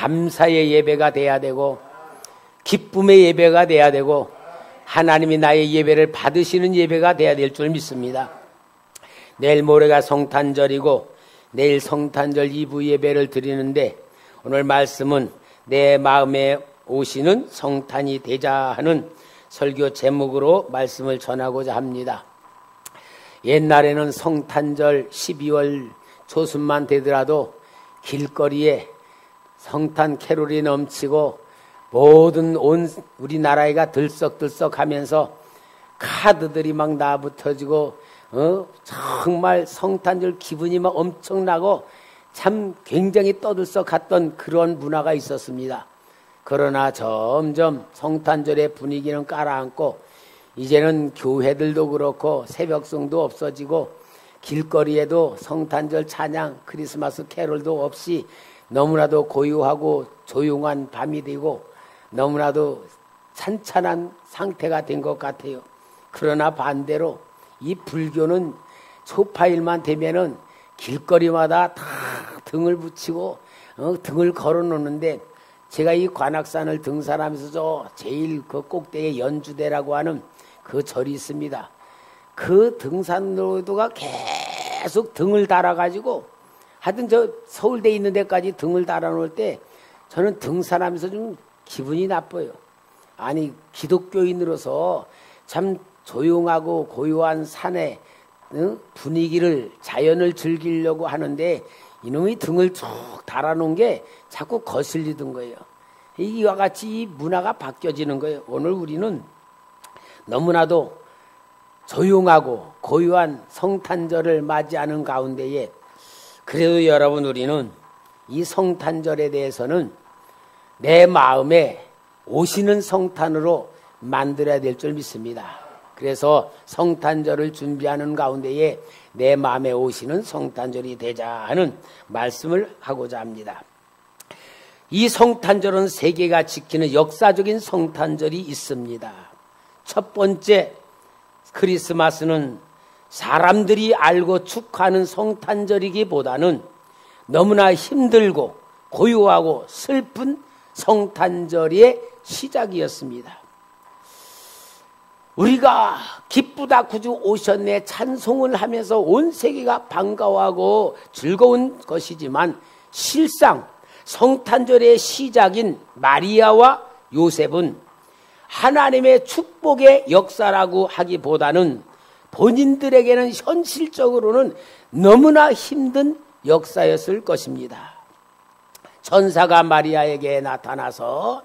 감사의 예배가 돼야 되고 기쁨의 예배가 돼야 되고 하나님이 나의 예배를 받으시는 예배가 돼야 될 줄 믿습니다. 내일 모레가 성탄절이고 내일 성탄절 2부 예배를 드리는데 오늘 말씀은 내 마음에 오시는 성탄이 되자 하는 설교 제목으로 말씀을 전하고자 합니다. 옛날에는 성탄절 12월 초순만 되더라도 길거리에 성탄 캐롤이 넘치고 모든 온 우리나라가 들썩들썩하면서 카드들이 막 나붙어지고 정말 성탄절 기분이 막 엄청나고 참 굉장히 떠들썩했던 그런 문화가 있었습니다. 그러나 점점 성탄절의 분위기는 깔아앉고 이제는 교회들도 그렇고 새벽송도 없어지고 길거리에도 성탄절 찬양, 크리스마스 캐롤도 없이 너무나도 고요하고 조용한 밤이 되고 너무나도 찬찬한 상태가 된 것 같아요. 그러나 반대로 이 불교는 초파일만 되면은 길거리마다 다 등을 붙이고 등을 걸어 놓는데 제가 이 관악산을 등산하면서 저 제일 그 꼭대기에 연주대라고 하는 그 절이 있습니다. 그 등산로도가 계속 등을 달아가지고 하여튼 저 서울대에 있는 데까지 등을 달아놓을 때 저는 등산하면서 좀 기분이 나빠요. 아니 기독교인으로서 참 조용하고 고요한 산의 분위기를 자연을 즐기려고 하는데 이놈이 등을 쭉 달아놓은 게 자꾸 거슬리던 거예요. 이와 같이 이 문화가 바뀌어지는 거예요. 오늘 우리는 너무나도 조용하고 고요한 성탄절을 맞이하는 가운데에 그래도 여러분 우리는 이 성탄절에 대해서는 내 마음에 오시는 성탄으로 만들어야 될 줄 믿습니다. 그래서 성탄절을 준비하는 가운데에 내 마음에 오시는 성탄절이 되자 하는 말씀을 하고자 합니다. 이 성탄절은 세계가 지키는 역사적인 성탄절이 있습니다. 첫 번째 크리스마스는 사람들이 알고 축하하는 성탄절이기보다는 너무나 힘들고 고요하고 슬픈 성탄절의 시작이었습니다. 우리가 기쁘다 구주 오셨네 찬송을 하면서 온 세계가 반가워하고 즐거운 것이지만 실상 성탄절의 시작인 마리아와 요셉은 하나님의 축복의 역사라고 하기보다는 본인들에게는 현실적으로는 너무나 힘든 역사였을 것입니다. 천사가 마리아에게 나타나서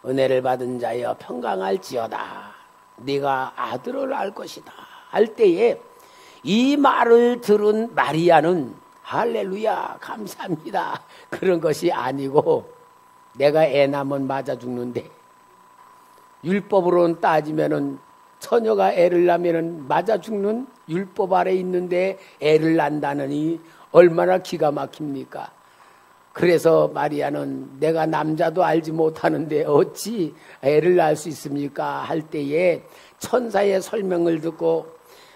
은혜를 받은 자여 평강할지어다. 네가 아들을 알 것이다. 할 때에 이 말을 들은 마리아는 할렐루야 감사합니다. 그런 것이 아니고 내가 애 낳으면 맞아 죽는데 율법으로는 따지면은 처녀가 애를 낳으면은 맞아 죽는 율법 아래 있는데 애를 낳는다느니 얼마나 기가 막힙니까? 그래서 마리아는 내가 남자도 알지 못하는데 어찌 애를 낳을 수 있습니까? 할 때에 천사의 설명을 듣고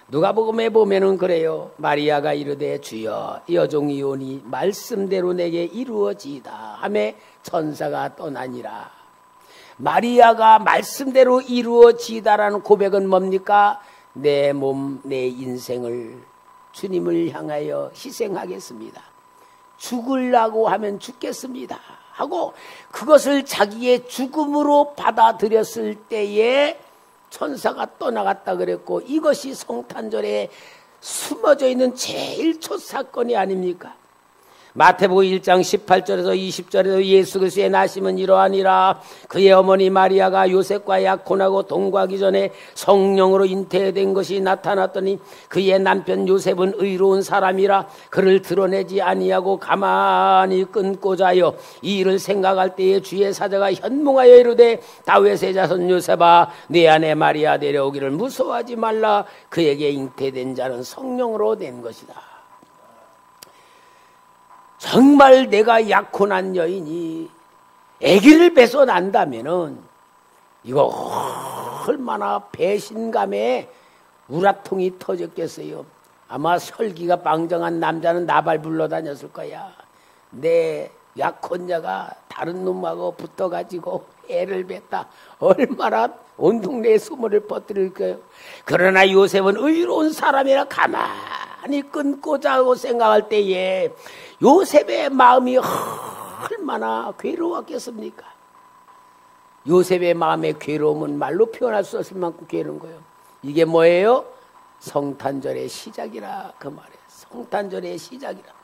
누가복음에 보면은 그래요. 마리아가 이르되 주여 여종이 오니 말씀대로 내게 이루어지이다 하매 천사가 떠나니라. 마리아가 말씀대로 이루어지이다라는 고백은 뭡니까? 내 몸, 내 인생을 주님을 향하여 희생하겠습니다. 죽으려고 하면 죽겠습니다 하고 그것을 자기의 죽음으로 받아들였을 때에 천사가 떠나갔다 그랬고 이것이 성탄절에 숨어져 있는 제일 첫 사건이 아닙니까? 마태복음 1장 18절에서 20절에서 예수 그리스도의 나심은 이러하니라. 그의 어머니 마리아가 요셉과 약혼하고 동거하기 전에 성령으로 잉태된 것이 나타났더니 그의 남편 요셉은 의로운 사람이라 그를 드러내지 아니하고 가만히 끊고자 하여 이 일을 생각할 때에 주의 사자가 현몽하여 이르되 다윗의 자손 요셉아 네 아내 마리아 데려오기를 무서워하지 말라. 그에게 잉태된 자는 성령으로 된 것이다. 정말 내가 약혼한 여인이 아기를 뺏어 난다면은 이거 얼마나 배신감에 우라통이 터졌겠어요. 아마 혈기가 방정한 남자는 나발 불러다녔을 거야. 내 약혼자가 다른 놈하고 붙어가지고 애를 뱉다 얼마나 온 동네에 소문을 퍼뜨릴까요? 그러나 요셉은 의로운 사람이라 가만히 끊고자 생각할 때에 요셉의 마음이 얼마나 괴로웠겠습니까? 요셉의 마음의 괴로움은 말로 표현할 수 없을 만큼 괴로운 거예요. 이게 뭐예요? 성탄절의 시작이라 그 말이에요. 성탄절의 시작이라.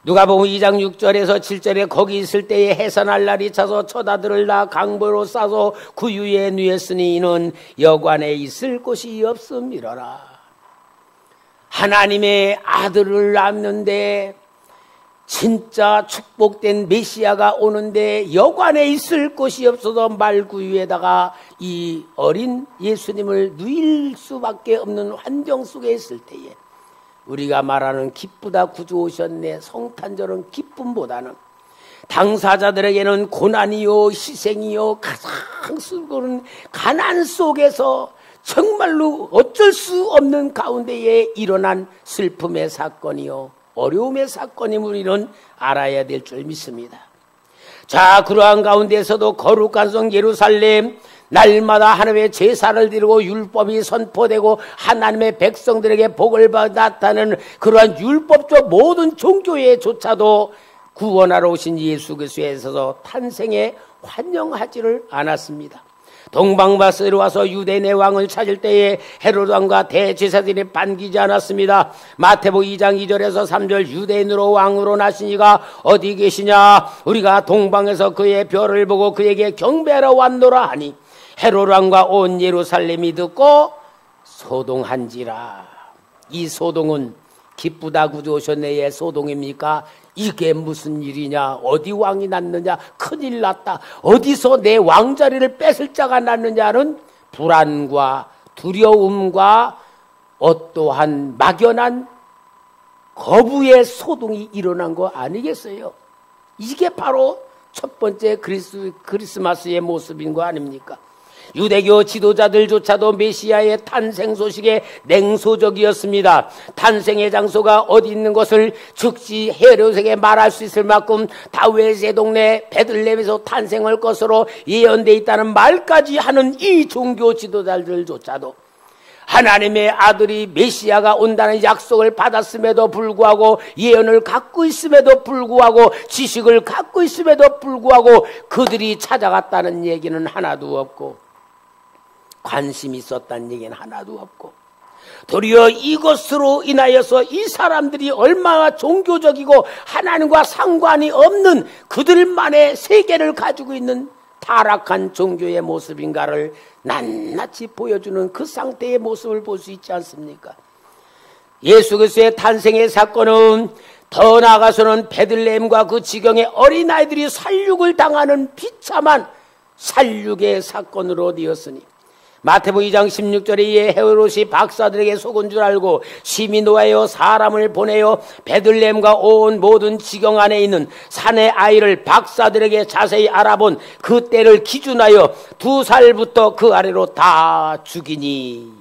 누가복음 2장 6절에서 7절에 거기 있을 때에 해산할 날이 차서 처다들을 다 강보로 싸서 구유에 누였으니 이는 여관에 있을 곳이 없음이러라. 하나님의 아들을 낳는데 진짜 축복된 메시아가 오는데 여관에 있을 곳이 없어서 말구유에다가 이 어린 예수님을 누일 수밖에 없는 환경 속에 있을 때에 우리가 말하는 기쁘다 구주 오셨네. 성탄절은 기쁨보다는 당사자들에게는 고난이요 희생이요 가장 슬픈 가난 속에서 정말로 어쩔 수 없는 가운데에 일어난 슬픔의 사건이요 어려움의 사건임을 우리는 알아야 될 줄 믿습니다. 자, 그러한 가운데서도 거룩한 성 예루살렘 날마다 하나님의 제사를 드리고 율법이 선포되고 하나님의 백성들에게 복을 받았다는 그러한 율법적 모든 종교에조차도 구원하러 오신 예수 그리스도에 있어서 탄생에 환영하지를 않았습니다. 동방바스로 와서 유대 내 왕을 찾을 때에 헤롯 왕과 대제사들이 반기지 않았습니다. 마태복음 2장 2절에서 3절 유대인으로 왕으로 나신 이가 어디 계시냐? 우리가 동방에서 그의 별을 보고 그에게 경배하러 왔노라 하니 헤롯 왕과 온 예루살렘이 듣고 소동한지라. 이 소동은 기쁘다 구주 오셨네의 소동입니까? 이게 무슨 일이냐? 어디 왕이 났느냐? 큰일 났다. 어디서 내 왕자리를 뺏을 자가 났느냐는 불안과 두려움과 어떠한 막연한 거부의 소동이 일어난 거 아니겠어요? 이게 바로 첫 번째 크리스마스의 모습인 거 아닙니까? 유대교 지도자들조차도 메시아의 탄생 소식에 냉소적이었습니다. 탄생의 장소가 어디 있는 것을 즉시 헤롯에게 말할 수 있을 만큼 다윗의 동네 베들레헴에서 탄생할 것으로 예언되어 있다는 말까지 하는 이 종교 지도자들조차도 하나님의 아들이 메시아가 온다는 약속을 받았음에도 불구하고 예언을 갖고 있음에도 불구하고 지식을 갖고 있음에도 불구하고 그들이 찾아갔다는 얘기는 하나도 없고 관심이 있었다는 얘기는 하나도 없고 도리어 이것으로 인하여서 이 사람들이 얼마나 종교적이고 하나님과 상관이 없는 그들만의 세계를 가지고 있는 타락한 종교의 모습인가를 낱낱이 보여주는 그 상태의 모습을 볼 수 있지 않습니까? 예수 그리스도의 탄생의 사건은 더 나아가서는 베들레헴과 그 지경의 어린아이들이 살육을 당하는 비참한 살육의 사건으로 되었으니 마태복음 2장 16절에 이에 헤롯이 박사들에게 속은 줄 알고 심히 노하여 사람을 보내어 베들레헴과 온 모든 지경 안에 있는 산의 아이를 박사들에게 자세히 알아본 그 때를 기준하여 2살부터 그 아래로 다 죽이니.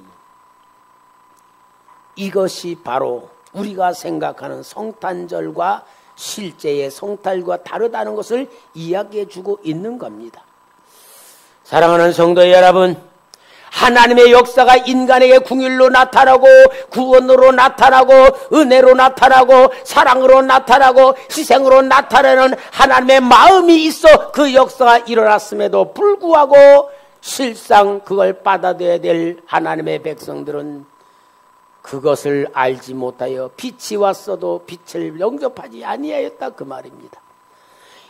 이것이 바로 우리가 생각하는 성탄절과 실제의 성탄절과 다르다는 것을 이야기해 주고 있는 겁니다. 사랑하는 성도 여러분, 하나님의 역사가 인간에게 궁율로 나타나고 구원으로 나타나고 은혜로 나타나고 사랑으로 나타나고 희생으로 나타나는 하나님의 마음이 있어 그 역사가 일어났음에도 불구하고 실상 그걸 받아들여야 될 하나님의 백성들은 그것을 알지 못하여 빛이 왔어도 빛을 영접하지 아니하였다 그 말입니다.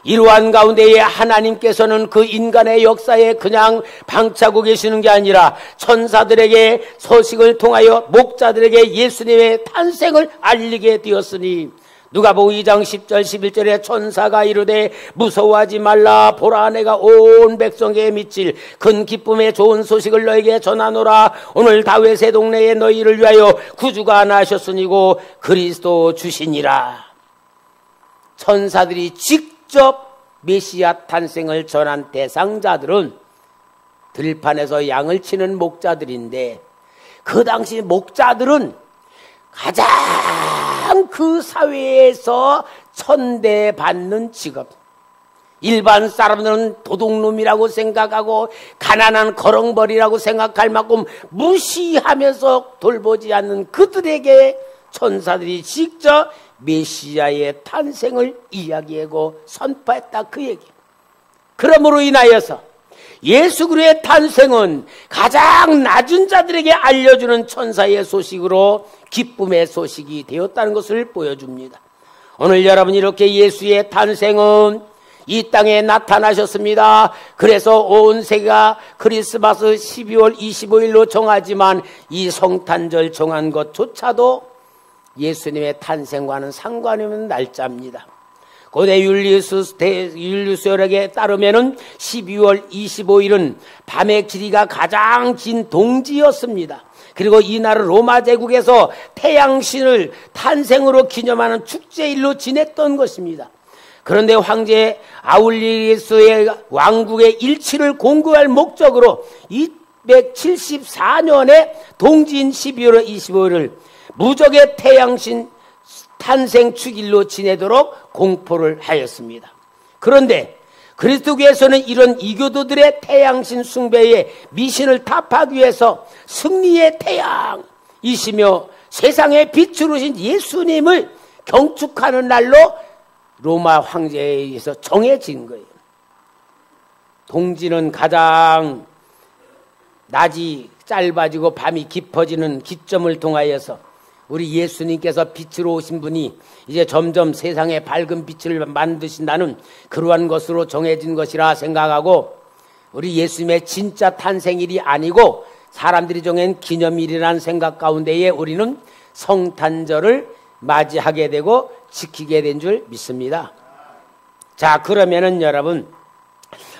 이러한 가운데에 하나님께서는 그 인간의 역사에 그냥 방치하고 계시는 게 아니라 천사들에게 소식을 통하여 목자들에게 예수님의 탄생을 알리게 되었으니 누가복음 2장 10절 11절에 천사가 이르되 무서워하지 말라 보라 내가 온 백성에게 미칠 큰 기쁨의 좋은 소식을 너에게 전하노라 오늘 다윗의 동네에 너희를 위하여 구주가 나셨으니고 그리스도 주시니라. 천사들이 직접 메시아 탄생을 전한 대상자들은 들판에서 양을 치는 목자들인데 그 당시 목자들은 가장 그 사회에서 천대받는 직업, 일반 사람들은 도둑놈이라고 생각하고 가난한 거렁벌이라고 생각할 만큼 무시하면서 돌보지 않는 그들에게 천사들이 직접 메시아의 탄생을 이야기하고 선포했다, 그 얘기. 그러므로 인하여서 예수 그리스도의 탄생은 가장 낮은 자들에게 알려주는 천사의 소식으로 기쁨의 소식이 되었다는 것을 보여줍니다. 오늘 여러분, 이렇게 예수의 탄생은 이 땅에 나타나셨습니다. 그래서 온 세계가 크리스마스 12월 25일로 정하지만 이 성탄절 정한 것조차도 예수님의 탄생과는 상관이 없는 날짜입니다. 고대 율리우스열에 따르면 12월 25일은 밤의 길이가 가장 긴 동지였습니다. 그리고 이날을 로마 제국에서 태양신을 탄생으로 기념하는 축제일로 지냈던 것입니다. 그런데 황제 아울리스의 왕국의 일치를 공고할 목적으로 274년에 동지인 12월 25일을 무적의 태양신 탄생 축일로 지내도록 공포를 하였습니다. 그런데 그리스도교에서는 이런 이교도들의 태양신 숭배에 미신을 타파하기 위해서 승리의 태양이시며 세상의 빛으로 오신 예수님을 경축하는 날로 로마 황제에 의해서 정해진 거예요. 동지는 가장 낮이 짧아지고 밤이 깊어지는 기점을 통하여서 우리 예수님께서 빛으로 오신 분이 이제 점점 세상에 밝은 빛을 만드신다는 그러한 것으로 정해진 것이라 생각하고, 우리 예수님의 진짜 탄생일이 아니고 사람들이 정한 기념일이라는 생각 가운데에 우리는 성탄절을 맞이하게 되고 지키게 된 줄 믿습니다. 자, 그러면은 여러분,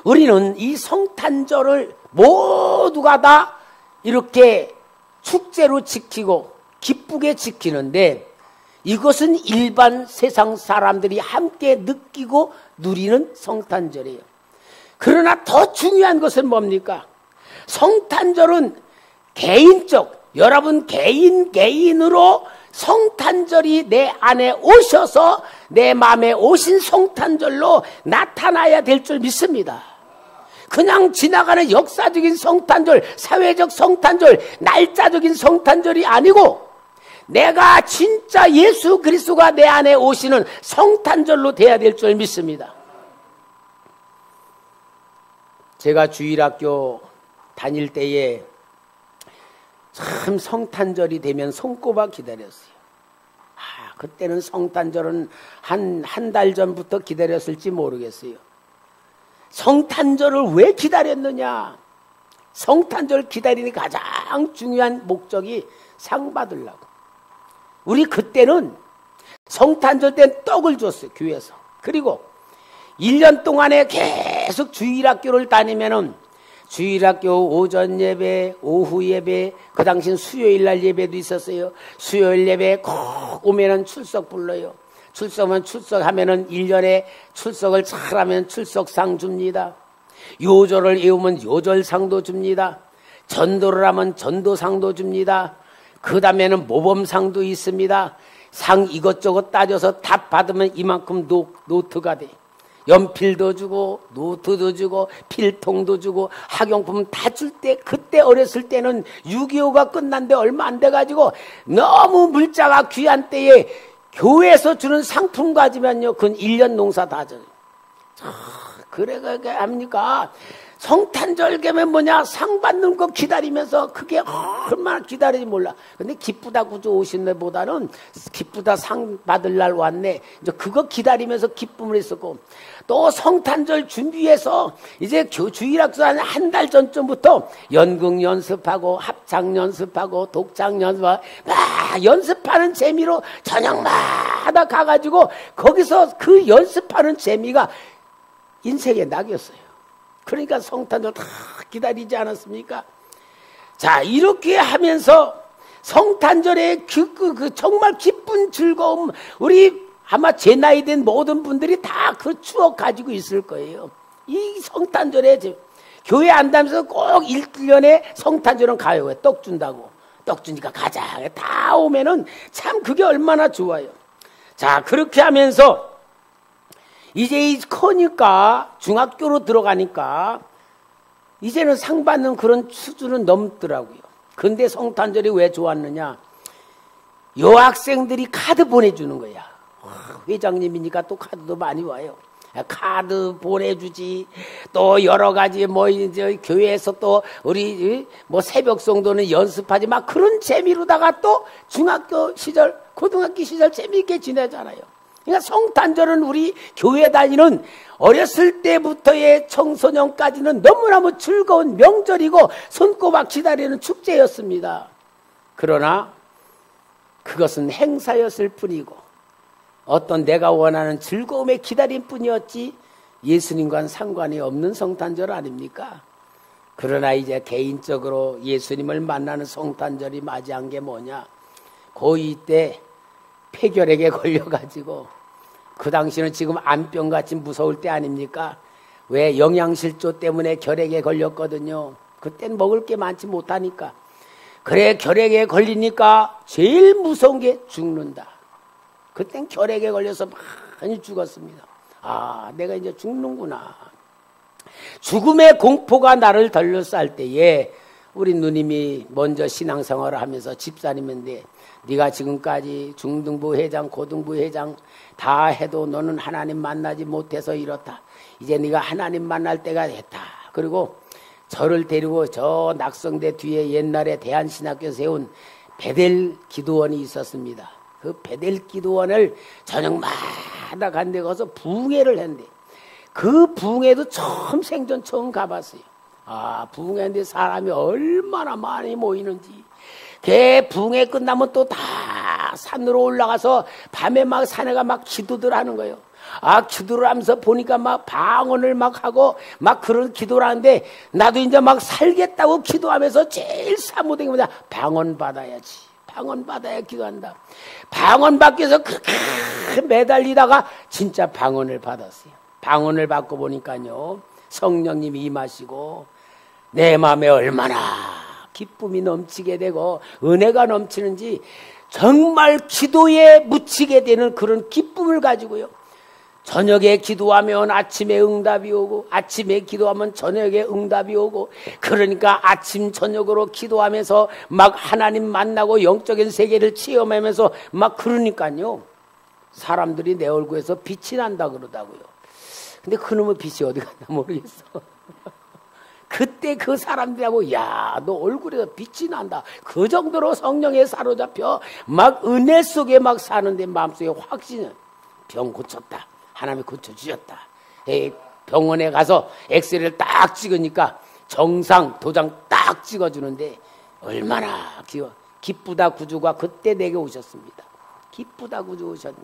우리는 이 성탄절을 모두가 다 이렇게 축제로 지키고 기쁘게 지키는데, 이것은 일반 세상 사람들이 함께 느끼고 누리는 성탄절이에요. 그러나 더 중요한 것은 뭡니까? 성탄절은 개인적, 여러분 개인으로 성탄절이 내 안에 오셔서 내 마음에 오신 성탄절로 나타나야 될 줄 믿습니다. 그냥 지나가는 역사적인 성탄절, 사회적 성탄절, 날짜적인 성탄절이 아니고 내가 진짜 예수 그리스도가 내 안에 오시는 성탄절로 돼야 될 줄 믿습니다. 제가 주일학교 다닐 때에 참 성탄절이 되면 손꼽아 기다렸어요. 그때는 성탄절은 한 달 전부터 기다렸을지 모르겠어요. 성탄절을 왜 기다렸느냐? 성탄절 기다리는 가장 중요한 목적이 상 받으려고. 우리 그때는 성탄절 때 떡을 줬어요, 교회에서. 그리고 1년 동안에 계속 주일학교를 다니면은 주일학교 오전 예배, 오후 예배, 그 당시엔 수요일 날 예배도 있었어요. 수요일 예배 꼭 오면은 출석 불러요. 출석하면은 1년에 출석을 잘하면 출석상 줍니다. 요절을 외우면 요절상도 줍니다. 전도를 하면 전도상도 줍니다. 그 다음에는 모범상도 있습니다. 상 이것저것 따져서 답 받으면 이만큼 노트가 돼. 연필도 주고 노트도 주고 필통도 주고 학용품 다 줄 때, 그때 어렸을 때는 6.25가 끝난 데 얼마 안 돼가지고 너무 물자가 귀한 때에 교회에서 주는 상품 가지면요, 그건 1년 농사 다 져요. 그래 합니까? 성탄절 되면 뭐냐, 상 받는 거 기다리면서 그게 얼마나 기다리지 몰라. 근데 기쁘다 구조 오신 데보다는 기쁘다 상 받을 날 왔네, 이제 그거 기다리면서 기쁨을 했었고, 또 성탄절 준비해서 이제 주일학교 한 달 전쯤부터 연극 연습하고 합창 연습하고 독창 연습하고 막 연습하는 재미로 저녁마다 가가지고 거기서 그 연습하는 재미가 인생의 낙이었어요. 그러니까 성탄절 다 기다리지 않았습니까? 자, 이렇게 하면서 성탄절의 그 정말 기쁜 즐거움, 우리 아마 제 나이 된 모든 분들이 다 그 추억 가지고 있을 거예요. 이 성탄절에 교회 안 다니면서 꼭 1년에 성탄절은 가요. 떡 준다고. 떡 주니까 가자. 다 오면은 참 그게 얼마나 좋아요. 자, 그렇게 하면서 이제 커니까 중학교로 들어가니까 이제는 상 받는 그런 수준은 넘더라고요. 근데 성탄절이 왜 좋았느냐? 여학생들이 카드 보내주는 거야. 회장님이니까 또 카드도 많이 와요. 카드 보내주지. 또 여러 가지 뭐 이제 교회에서 또 우리 뭐 새벽송도는 연습하지 막 그런 재미로다가 또 중학교 시절, 고등학교 시절 재미있게 지내잖아요. 그러니까 성탄절은 우리 교회 다니는 어렸을 때부터의 청소년까지는 너무너무 즐거운 명절이고 손꼽아 기다리는 축제였습니다. 그러나 그것은 행사였을 뿐이고 어떤 내가 원하는 즐거움의 기다림 뿐이었지 예수님과는 상관이 없는 성탄절 아닙니까? 그러나 이제 개인적으로 예수님을 만나는 성탄절이 맞이한 게 뭐냐? 고2 때 폐결핵에 걸려가지고 그 당시는 지금 암병같이 무서울 때 아닙니까? 왜 영양실조 때문에 결핵에 걸렸거든요. 그땐 먹을 게 많지 못하니까. 그래 결핵에 걸리니까 제일 무서운 게 죽는다. 그땐 결핵에 걸려서 많이 죽었습니다. 아, 내가 이제 죽는구나. 죽음의 공포가 나를 덜러쌀 때에 우리 누님이 먼저 신앙생활을 하면서 집사님인데 네가 지금까지 중등부 회장, 고등부 회장 다 해도 너는 하나님 만나지 못해서 이렇다. 이제 네가 하나님 만날 때가 됐다. 그리고 저를 데리고 저 낙성대 뒤에 옛날에 대한신학교 세운 베델 기도원이 있었습니다. 그 베델 기도원을 저녁마다 간 데 가서 부흥회를 했는데 그 부흥회도 생전 처음 가봤어요. 아, 부흥회인데 사람이 얼마나 많이 모이는지. 걔 부흥회 끝나면 또 다 산으로 올라가서 밤에 막 산에가 막 기도들 하는 거예요. 아, 기도를 하면서 보니까 막 방언을 막 하고 막 그런 기도를 하는데 나도 이제 막 살겠다고 기도하면서 제일 사모된 게 뭐냐? 방언 받아야지. 방언 받아야 기도한다. 방언 받기 위해서 그렇게 매달리다가 진짜 방언을 받았어요. 방언을 받고 보니까요. 성령님이 임하시고 내 마음에 얼마나 기쁨이 넘치게 되고 은혜가 넘치는지 정말 기도에 묻히게 되는 그런 기쁨을 가지고요. 저녁에 기도하면 아침에 응답이 오고 아침에 기도하면 저녁에 응답이 오고 그러니까 아침 저녁으로 기도하면서 막 하나님 만나고 영적인 세계를 체험하면서 막 그러니까요. 사람들이 내 얼굴에서 빛이 난다 그러다고요. 근데 그놈의 빛이 어디 갔나 모르겠어. 그때 그 사람들하고 야, 너 얼굴에서 빛이 난다. 그 정도로 성령에 사로잡혀 막 은혜 속에 막 사는데 마음속에 확신은 병 고쳤다. 하나님이 고쳐주셨다. 병원에 가서 엑스레이를 딱 찍으니까 정상 도장 딱 찍어주는데 얼마나 기쁘다 구주가 그때 내게 오셨습니다. 기쁘다 구주 오셨네.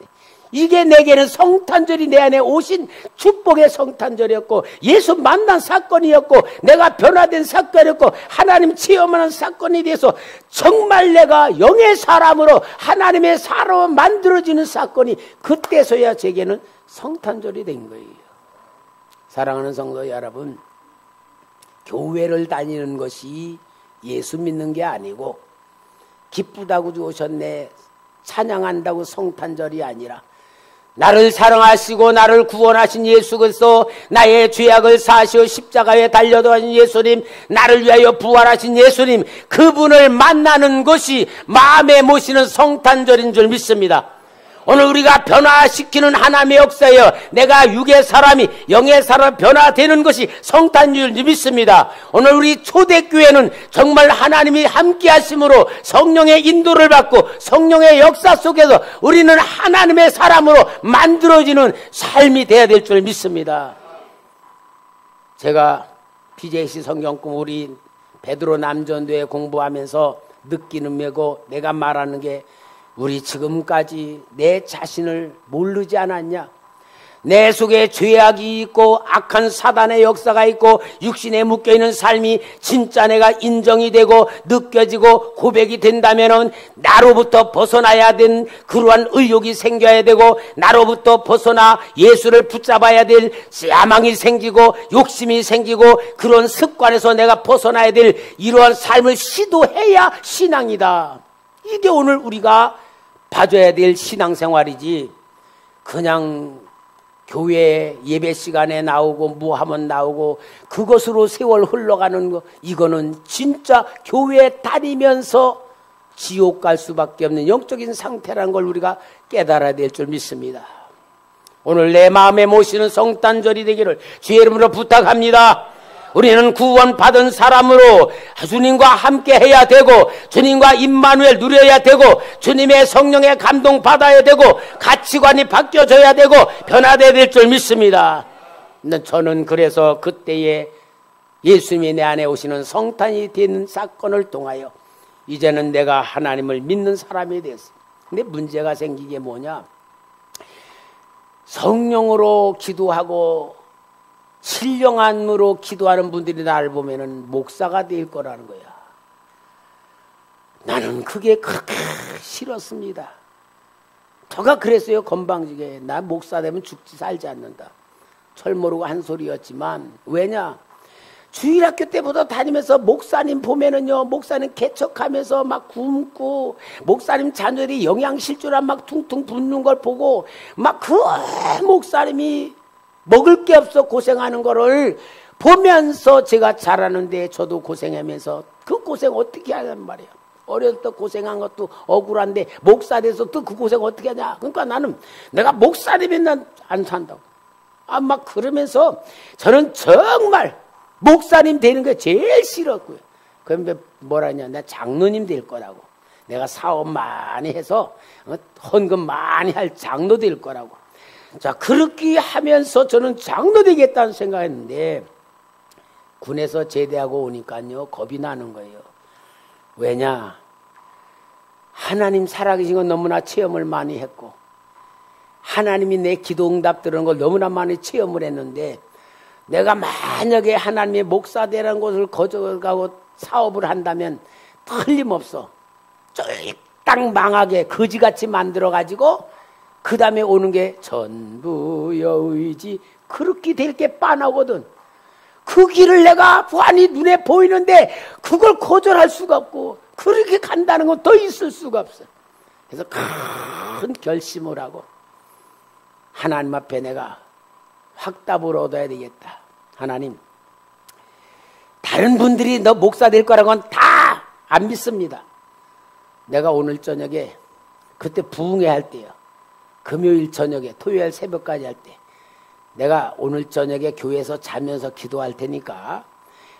이게 내게는 성탄절이 내 안에 오신 축복의 성탄절이었고 예수 만난 사건이었고 내가 변화된 사건이었고 하나님 체험하는 사건이 돼서 정말 내가 영의 사람으로 하나님의 사람으로 만들어지는 사건이 그때서야 제게는 성탄절이 된 거예요. 사랑하는 성도 여러분, 교회를 다니는 것이 예수 믿는 게 아니고 기쁘다고 오셨네 찬양한다고 성탄절이 아니라 나를 사랑하시고 나를 구원하신 예수 그리스도, 나의 죄악을 사시어 십자가에 달려가신 예수님, 나를 위하여 부활하신 예수님, 그분을 만나는 것이 마음에 모시는 성탄절인 줄 믿습니다. 오늘 우리가 변화시키는 하나님의 역사예요. 내가 육의 사람이 영의 사람 변화되는 것이 성탄절 믿습니다. 오늘 우리 초대교회는 정말 하나님이 함께 하심으로 성령의 인도를 받고 성령의 역사 속에서 우리는 하나님의 사람으로 만들어지는 삶이 되어야 될 줄 믿습니다. 제가 PJC 성경꿈 우리 베드로 남전도에 공부하면서 느끼는 메고 내가 말하는 게 우리 지금까지 내 자신을 모르지 않았냐? 내 속에 죄악이 있고 악한 사단의 역사가 있고 육신에 묶여있는 삶이 진짜 내가 인정이 되고 느껴지고 고백이 된다면 나로부터 벗어나야 된 그러한 의욕이 생겨야 되고 나로부터 벗어나 예수를 붙잡아야 될 야망이 생기고 욕심이 생기고 그런 습관에서 내가 벗어나야 될 이러한 삶을 시도해야 신앙이다. 이게 오늘 우리가 봐줘야 될 신앙생활이지 그냥 교회 예배 시간에 나오고 무하면 나오고 그것으로 세월 흘러가는 거, 이거는 진짜 교회 다니면서 지옥 갈 수밖에 없는 영적인 상태라는 걸 우리가 깨달아야 될 줄 믿습니다. 오늘 내 마음에 모시는 성탄절이 되기를 주의 이름으로 부탁합니다. 우리는 구원받은 사람으로 주님과 함께 해야 되고 주님과 임마누엘 누려야 되고 주님의 성령의 감동 받아야 되고 가치관이 바뀌어져야 되고 변화되어야 될 줄 믿습니다. 저는 그래서 그때에 예수님이 내 안에 오시는 성탄이 되는 사건을 통하여 이제는 내가 하나님을 믿는 사람이 됐어. 근데 문제가 생긴 게 뭐냐? 성령으로 기도하고 신령함으로 기도하는 분들이 나를 보면은 목사가 될 거라는 거야. 나는 그게 그렇게 싫었습니다. 저가 그랬어요. 건방지게. 나 목사 되면 죽지 살지 않는다. 철 모르고 한 소리였지만 왜냐? 주일학교 때부터 다니면서 목사님 보면은요, 목사님 개척하면서 막 굶고 목사님 자녀들이 영양실조라 막 퉁퉁 붓는 걸 보고 막 그 목사님이 먹을 게 없어 고생하는 거를 보면서 제가 자라는데 저도 고생하면서 그 고생 어떻게 하냔 말이야. 어렸을 때 고생한 것도 억울한데 목사 돼서 또 그 고생 어떻게 하냐. 그러니까 나는 내가 목사님이면 난 안 산다고. 막 그러면서 저는 정말 목사님 되는 게 제일 싫었고요. 그런데 뭐라냐, 내가 장로님 될 거라고. 내가 사업 많이 해서 헌금 많이 할 장로 될 거라고. 자, 그렇게 하면서 저는 장로 되겠다는 생각했는데 군에서 제대하고 오니까요 겁이 나는 거예요. 왜냐? 하나님 살아계신 건 너무나 체험을 많이 했고 하나님이 내 기도 응답 들은 걸 너무나 많이 체험을 했는데 내가 만약에 하나님의 목사 되라는 곳을 거절하고 사업을 한다면 틀림없어 쫄딱 망하게 거지같이 만들어가지고 그 다음에 오는 게 전부여 의지 그렇게 될 게 빤하거든. 그 길을 내가 부안히 눈에 보이는데 그걸 거절할 수가 없고 그렇게 간다는 건 더 있을 수가 없어. 그래서 큰 결심을 하고 하나님 앞에 내가 확답을 얻어야 되겠다. 하나님, 다른 분들이 너 목사 될 거라고는 다 안 믿습니다. 내가 오늘 저녁에 그때 부흥회 할 때요. 금요일 저녁에 토요일 새벽까지 할 때 내가 오늘 저녁에 교회에서 자면서 기도할 테니까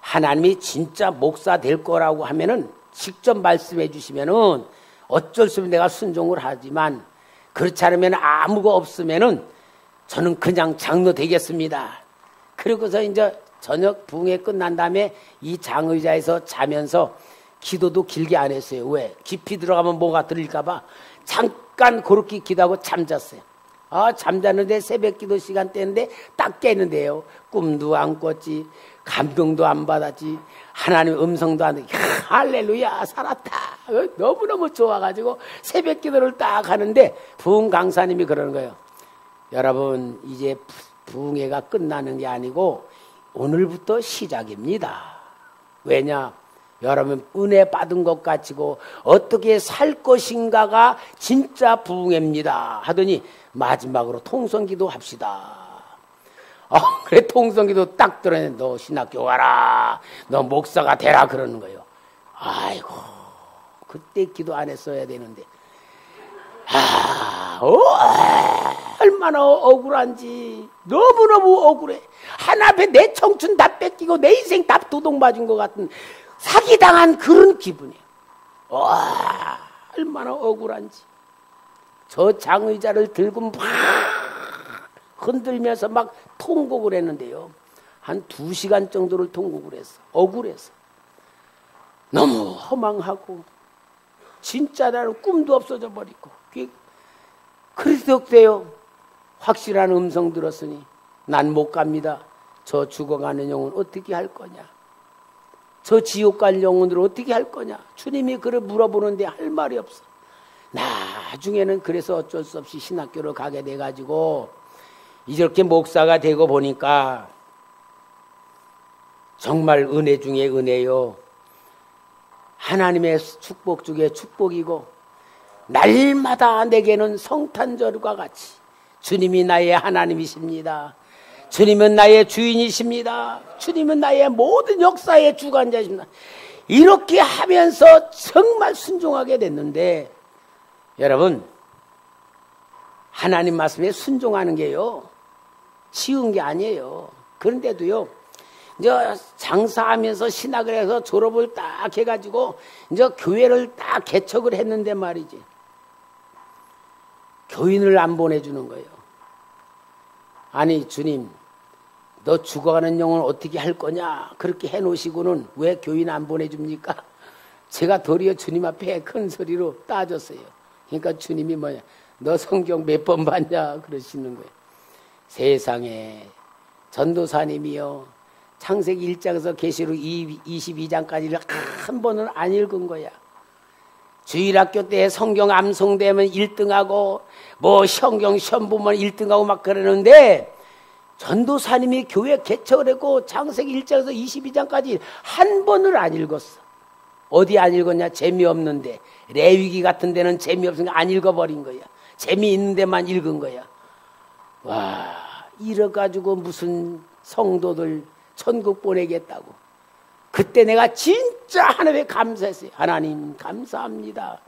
하나님이 진짜 목사 될 거라고 하면은 직접 말씀해 주시면은 어쩔 수 없이 내가 순종을 하지만 그렇지 않으면 아무거 없으면은 저는 그냥 장로 되겠습니다. 그리고서 이제 저녁 부흥회 끝난 다음에 이 장의자에서 자면서 기도도 길게 안 했어요. 왜? 깊이 들어가면 뭐가 들릴까봐 잠깐 그렇게 기도하고 잠잤어요. 잠자는데 새벽 기도 시간대인데 딱 깨는데요. 꿈도 안 꿨지, 감동도 안 받았지, 하나님 음성도 안 듣지. 할렐루야, 살았다. 너무너무 좋아가지고 새벽 기도를 딱 하는데 부흥 강사님이 그러는 거예요. 여러분, 이제 부흥회가 끝나는 게 아니고 오늘부터 시작입니다. 왜냐? 여러분 은혜 받은 것 가지고 어떻게 살 것인가가 진짜 부흥회입니다 하더니 마지막으로 통성기도 합시다. 그래 통성기도 딱 들었는데 너 신학교 가라, 너 목사가 되라 그러는 거예요. 아이고 그때 기도 안 했어야 되는데 얼마나 억울한지. 너무너무 억울해. 하나 앞에 내 청춘 다 뺏기고 내 인생 다 도둑 맞은 것 같은 사기당한 그런 기분이에요. 얼마나 억울한지. 저 장의자를 들고 막 흔들면서 막 통곡을 했는데요. 한 2시간 정도를 통곡을 했어. 억울해서. 너무 허망하고 진짜 나는 꿈도 없어져 버리고. 그래서 어때요? 확실한 음성 들었으니 난 못 갑니다. 저 죽어가는 영혼 어떻게 할 거냐? 저 지옥 갈 영혼을 어떻게 할 거냐? 주님이 그를 물어보는데 할 말이 없어. 나중에는 그래서 어쩔 수 없이 신학교를 가게 돼가지고 이렇게 목사가 되고 보니까 정말 은혜 중에 은혜요. 하나님의 축복 중에 축복이고 날마다 내게는 성탄절과 같이 주님이 나의 하나님이십니다. 주님은 나의 주인이십니다. 주님은 나의 모든 역사의 주관자이십니다. 이렇게 하면서 정말 순종하게 됐는데, 여러분, 하나님 말씀에 순종하는 게요, 쉬운 게 아니에요. 그런데도요, 이제 장사하면서 신학을 해서 졸업을 딱 해가지고 이제 교회를 딱 개척을 했는데 말이지, 교인을 안 보내주는 거예요. 아니, 주님, 너 죽어가는 영혼 어떻게 할 거냐? 그렇게 해놓으시고는 왜 교인 안 보내줍니까? 제가 도리어 주님 앞에 큰 소리로 따졌어요. 그러니까 주님이 뭐냐? 너 성경 몇 번 봤냐? 그러시는 거예요. 세상에 전도사님이요, 창세기 1장에서 계시록 22장까지를 한 번은 안 읽은 거야. 주일학교 때 성경 암송되면 1등하고 뭐 성경 시험 보면 1등하고 막 그러는데, 전도사님이 교회 개척을 했고 창세기 1장에서 22장까지 한 번을 안 읽었어. 어디 안 읽었냐? 재미없는데. 레위기 같은 데는 재미없으니까 안 읽어버린 거야. 재미있는 데만 읽은 거야. 와, 이래가지고 무슨 성도들 천국 보내겠다고. 그때 내가 진짜 하나님에 감사했어요. 하나님 감사합니다.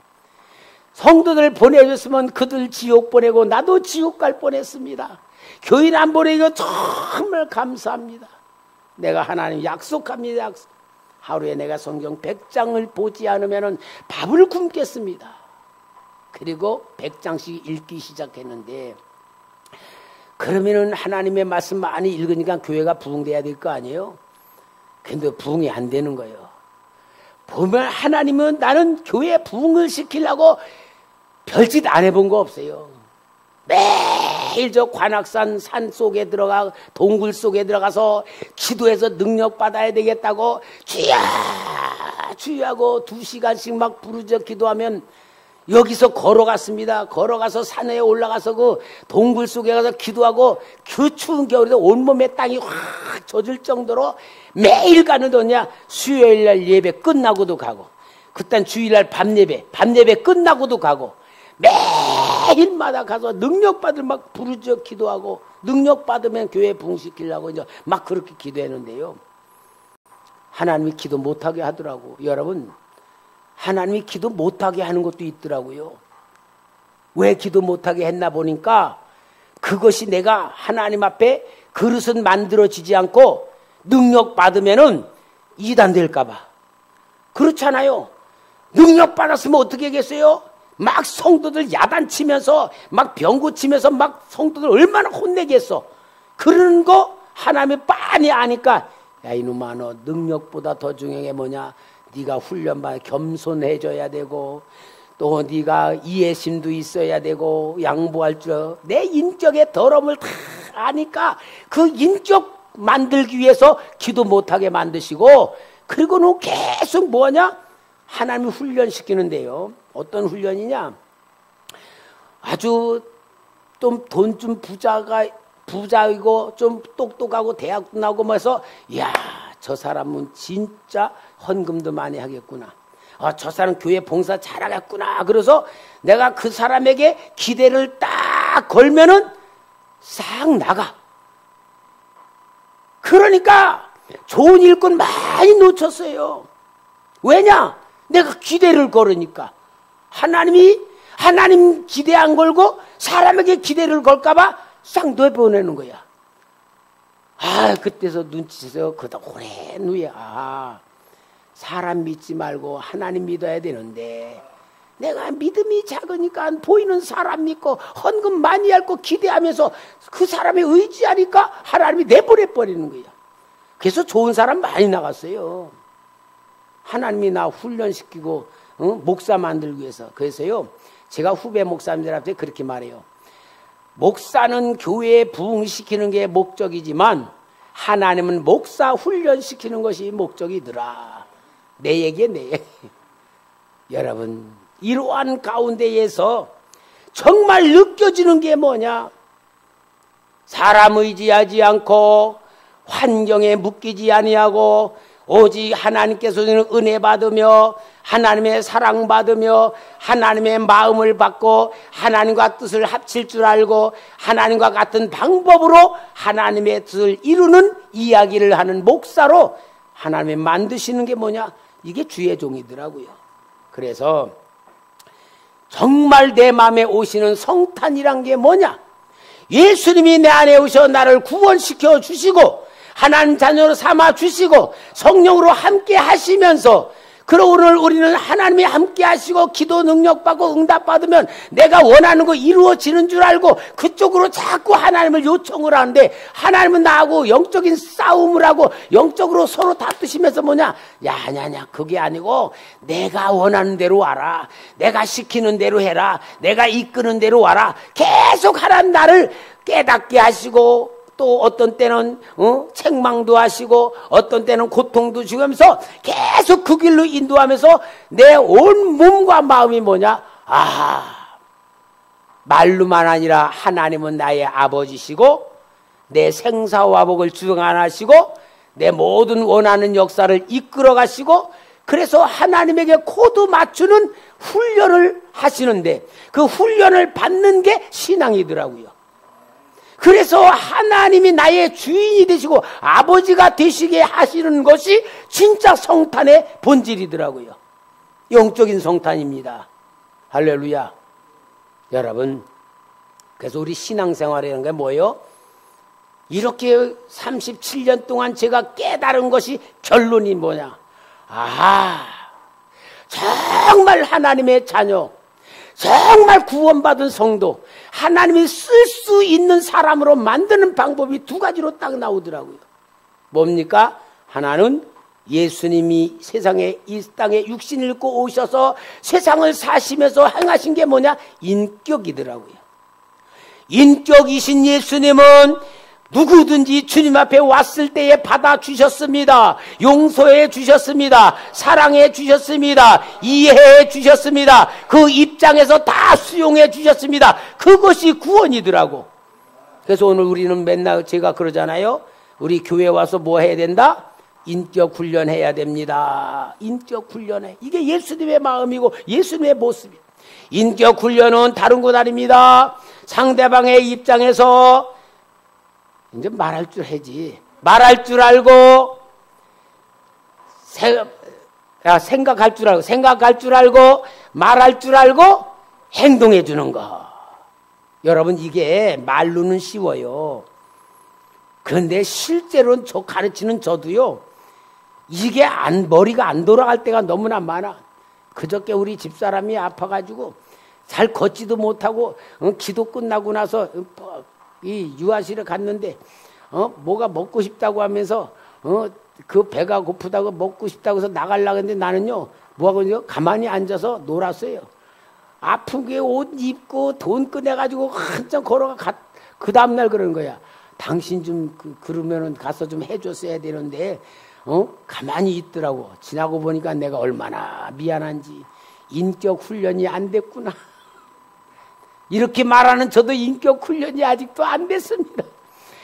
성도들 보내줬으면 그들 지옥 보내고 나도 지옥 갈 뻔했습니다. 교인 안 보내고 정말 감사합니다. 내가 하나님 약속합니다. 하루에 내가 성경 100장을 보지 않으면 밥을 굶겠습니다. 그리고 100장씩 읽기 시작했는데, 그러면은 하나님의 말씀 많이 읽으니까 교회가 부흥돼야 될 거 아니에요? 근데 부흥이 안 되는 거예요. 보면 하나님은 나는 교회 부흥을 시키려고 별짓 안 해본 거 없어요. 매일 저 관악산 산 속에 들어가, 동굴 속에 들어가서 기도해서 능력 받아야 되겠다고 주야 주야하고 2시간씩 막 부르짖어 기도하면 여기서 걸어갔습니다. 걸어가서 산에 올라가서 그 동굴 속에 가서 기도하고 그 추운 겨울에도 온몸에 땅이 확 젖을 정도로 매일 가는 도냐. 수요일날 예배 끝나고도 가고, 그딴 주일날 밤 예배 끝나고도 가고, 매일마다 가서 능력받을 막 부르짖어 기도하고, 능력받으면 교회 부흥시키려고 이제 막 그렇게 기도했는데요, 하나님이 기도 못하게 하더라고. 여러분, 하나님이 기도 못하게 하는 것도 있더라고요. 왜 기도 못하게 했나 보니까, 그것이 내가 하나님 앞에 그릇은 만들어지지 않고 능력 받으면은 이단 될까봐. 그렇잖아요. 능력 받았으면 어떻게 하겠어요? 막 성도들 야단치면서 막 병고치면서 막 성도들 얼마나 혼내겠어. 그런 거 하나님이 빤히 아니까, 야 이놈아, 너 능력보다 더 중요한 게 뭐냐? 네가 훈련받아 겸손해져야 되고, 또 네가 이해심도 있어야 되고, 양보할 줄, 내 인격의 더러움을 다 아니까 그 인격 만들기 위해서 기도 못하게 만드시고, 그리고는 계속 뭐냐? 하나님이 훈련시키는데요. 어떤 훈련이냐? 아주 좀 돈 좀 부자이고 좀 똑똑하고 대학도 나오고 해서, 이야, 저 사람은 진짜 헌금도 많이 하겠구나. 저 사람 교회 봉사 잘하겠구나. 그래서 내가 그 사람에게 기대를 딱 걸면은 싹 나가. 그러니까 좋은 일꾼 많이 놓쳤어요. 왜냐? 내가 기대를 걸으니까. 하나님 기대 안 걸고 사람에게 기대를 걸까봐 싹 내보내는 거야. 그때서 눈치채서 그다 오랜 후에, 사람 믿지 말고 하나님 믿어야 되는데, 내가 믿음이 작으니까 보이는 사람 믿고 헌금 많이 할고 기대하면서 그 사람에 의지하니까 하나님이 내보내버리는 거야. 그래서 좋은 사람 많이 나갔어요. 하나님이 나 훈련시키고 목사 만들기 위해서. 그래서요, 제가 후배 목사님들한테 그렇게 말해요. 목사는 교회에 부흥시키는 게 목적이지만 하나님은 목사 훈련시키는 것이 목적이더라. 내 얘기야, 내 얘기. 여러분, 이러한 가운데에서 정말 느껴지는 게 뭐냐? 사람 의지하지 않고 환경에 묶이지 아니하고 오직 하나님께서는 은혜 받으며 하나님의 사랑 받으며 하나님의 마음을 받고 하나님과 뜻을 합칠 줄 알고 하나님과 같은 방법으로 하나님의 뜻을 이루는 이야기를 하는 목사로 하나님이 만드시는 게 뭐냐? 이게 주의 종이더라고요. 그래서 정말 내 마음에 오시는 성탄이란 게 뭐냐? 예수님이 내 안에 오셔 나를 구원시켜 주시고 하나님 자녀로 삼아 주시고 성령으로 함께 하시면서 그러고 오늘 우리는 하나님이 함께 하시고 기도 능력 받고 응답 받으면 내가 원하는 거 이루어지는 줄 알고 그쪽으로 자꾸 하나님을 요청을 하는데 하나님은 나하고 영적인 싸움을 하고 영적으로 서로 다투시면서 뭐냐? 야냐냐 그게 아니고 내가 원하는 대로 와라. 내가 시키는 대로 해라. 내가 이끄는 대로 와라. 계속 하나님 나를 깨닫게 하시고 또 어떤 때는 책망도 하시고 어떤 때는 고통도 주면서 계속 그 길로 인도하면서 내 온 몸과 마음이 뭐냐? 말로만 아니라 하나님은 나의 아버지시고 내 생사화복을 주관하시고 내 모든 원하는 역사를 이끌어 가시고 그래서 하나님에게 코드 맞추는 훈련을 하시는데 그 훈련을 받는 게 신앙이더라고요. 그래서 하나님이 나의 주인이 되시고 아버지가 되시게 하시는 것이 진짜 성탄의 본질이더라고요. 영적인 성탄입니다. 할렐루야. 여러분, 그래서 우리 신앙생활이라는 게 뭐예요? 이렇게 37년 동안 제가 깨달은 것이 결론이 뭐냐? 정말 하나님의 자녀, 정말 구원받은 성도, 하나님이 쓸 수 있는 사람으로 만드는 방법이 두 가지로 딱 나오더라고요. 뭡니까? 하나는 예수님이 세상에 이 땅에 육신을 입고 오셔서 세상을 사시면서 행하신 게 뭐냐? 인격이더라고요. 인격이신 예수님은 누구든지 주님 앞에 왔을 때에 받아주셨습니다. 용서해 주셨습니다. 사랑해 주셨습니다. 이해해 주셨습니다. 그 입장에서 다 수용해 주셨습니다. 그것이 구원이더라고. 그래서 오늘 우리는 맨날 제가 그러잖아요. 우리 교회 와서 뭐 해야 된다? 인격 훈련해야 됩니다. 인격 훈련해. 이게 예수님의 마음이고 예수님의 모습이에요. 인격 훈련은 다른 것 아닙니다. 상대방의 입장에서 이제 말할 줄 해지. 말할 줄 알고 생각할 줄 알고 말할 줄 알고 행동해 주는 거. 여러분 이게 말로는 쉬워요. 그런데 실제로는 저 가르치는 저도요. 이게 머리가 안 돌아갈 때가 너무나 많아. 그저께 우리 집사람이 아파가지고 잘 걷지도 못하고 기도 끝나고 나서 이 유아실에 갔는데 뭐가 먹고 싶다고 하면서 그 배가 고프다고 먹고 싶다고 해서 나가려고 했는데 나는요 뭐하고 가만히 앉아서 놀았어요. 아프게 옷 입고 돈 꺼내가지고 한참 걸어가 그 다음날 그러는 거야. 당신 좀 그러면은 가서 좀 해줬어야 되는데 가만히 있더라고. 지나고 보니까 내가 얼마나 미안한지 인격 훈련이 안 됐구나. 이렇게 말하는 저도 인격 훈련이 아직도 안 됐습니다.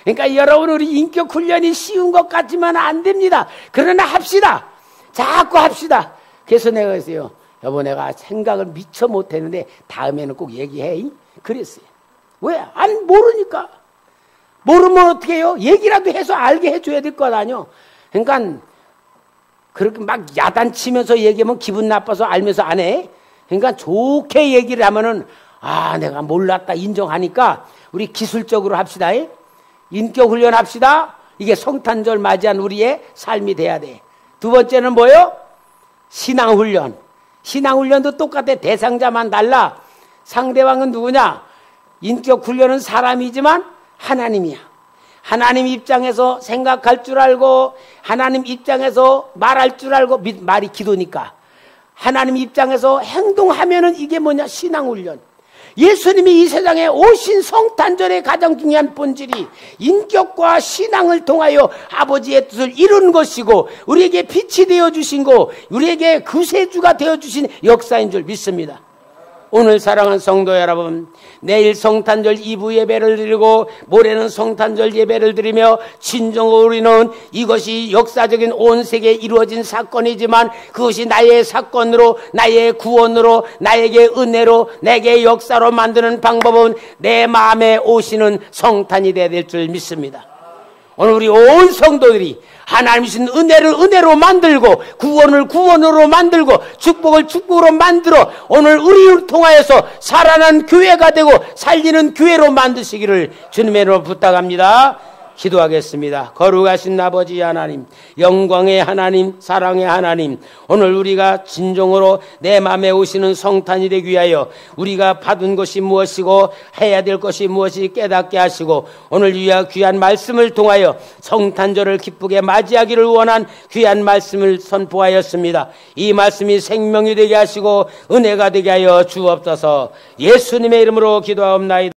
그러니까 여러분 우리 인격 훈련이 쉬운 것 같지만 안 됩니다. 그러나 합시다. 자꾸 합시다. 그래서 내가 했어요. 여보 내가 생각을 미처 못했는데 다음에는 꼭 얘기해. 그랬어요. 왜? 모르니까. 모르면 어떻게 해요? 얘기라도 해서 알게 해줘야 될 것 아니요. 그러니까 그렇게 막 야단치면서 얘기하면 기분 나빠서 알면서 안 해. 그러니까 좋게 얘기를 하면은 내가 몰랐다 인정하니까 우리 기술적으로 합시다. 인격 훈련 합시다. 이게 성탄절 맞이한 우리의 삶이 돼야 돼. 두 번째는 뭐예요? 신앙 훈련. 신앙 훈련도 똑같아. 대상자만 달라. 상대방은 누구냐? 인격 훈련은 사람이지만 하나님이야. 하나님 입장에서 생각할 줄 알고 하나님 입장에서 말할 줄 알고 말이 기도니까 하나님 입장에서 행동하면은 이게 뭐냐? 신앙 훈련. 예수님이 이 세상에 오신 성탄절의 가장 중요한 본질이 인격과 신앙을 통하여 아버지의 뜻을 이룬 것이고 우리에게 빛이 되어주신 거 우리에게 구세주가 되어주신 역사인 줄 믿습니다. 오늘 사랑하는 성도 여러분, 내일 성탄절 2부 예배를 드리고 모레는 성탄절 예배를 드리며 진정으로 우리는 이것이 역사적인 온 세계에 이루어진 사건이지만 그것이 나의 사건으로, 나의 구원으로, 나에게 은혜로, 내게 역사로 만드는 방법은 내 마음에 오시는 성탄이 되어야 될 줄 믿습니다. 오늘 우리 온 성도들이 하나님 주신 은혜를 은혜로 만들고 구원을 구원으로 만들고 축복을 축복으로 만들어 오늘 우리를 통하여서 살아난 교회가 되고 살리는 교회로 만드시기를 주님의 이름으로 부탁합니다. 기도하겠습니다. 거룩하신 아버지 하나님, 영광의 하나님, 사랑의 하나님, 오늘 우리가 진정으로 내 마음에 오시는 성탄이 되기 위하여 우리가 받은 것이 무엇이고 해야 될 것이 무엇이 깨닫게 하시고 오늘 귀한 말씀을 통하여 성탄절을 기쁘게 맞이하기를 원한 귀한 말씀을 선포하였습니다. 이 말씀이 생명이 되게 하시고 은혜가 되게 하여 주옵소서. 예수님의 이름으로 기도하옵나이다.